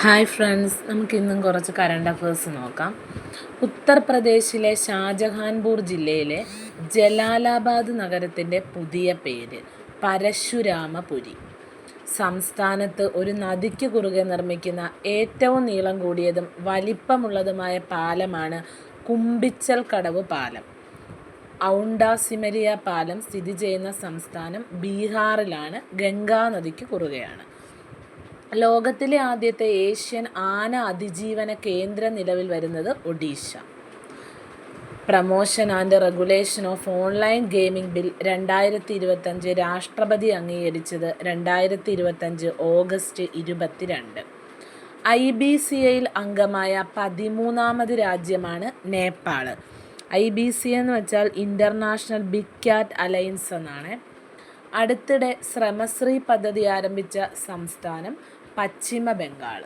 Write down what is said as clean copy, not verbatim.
Hi friends, നമുക്കിന്നും കുറച്ച് current affairs നോക്കാം. ഉത്തർപ്രദേശിലെ ഷാജഹാൻപൂർ ജില്ലയിലെ ജലാലാബാദ് നഗരത്തിൻ്റെ പുതിയ പേര് പരശുരാമപുരി. സംസ്ഥാനത്ത് ഒരു നദിക്ക് കുറുകെ നിർമ്മിക്കുന്ന ഏറ്റവും നീളം കൂടിയതും വലിപ്പമുള്ളതുമായ പാലമാണ് കുമ്പിച്ചൽ കടവ് പാലം. ഔണ്ടാ സിമരിയ പാലം സ്ഥിതി ചെയ്യുന്ന സംസ്ഥാനം ബീഹാറിലാണ്. ഗംഗാ നദിക്ക് കുറുകെയാണ്. ലോകത്തിലെ ആദ്യത്തെ ഏഷ്യൻ ആന അതിജീവന കേന്ദ്രം നിലവിൽ വരുന്നത് Odisha. Promotion and regulation of online gaming bill 2025 രാഷ്ട്രപതി അംഗീകരിച്ചത് 2025 ഓഗസ്റ്റ് 22. IBCയിൽ അംഗമായ 13ാമത് രാജ്യമാണ് നേപ്പാൾ. IBC എന്ന് വെച്ചാൽ ഇൻ്റർനാഷണൽ ബിഗ് ക്യാറ്റ് അലയൻസ് എന്നാണ്. അടുത്തിടെ ശ്രമശ്രീ പദ്ധതി ആരംഭിച്ച സംസ്ഥാനം പശ്ചിമ ബംഗാൾ.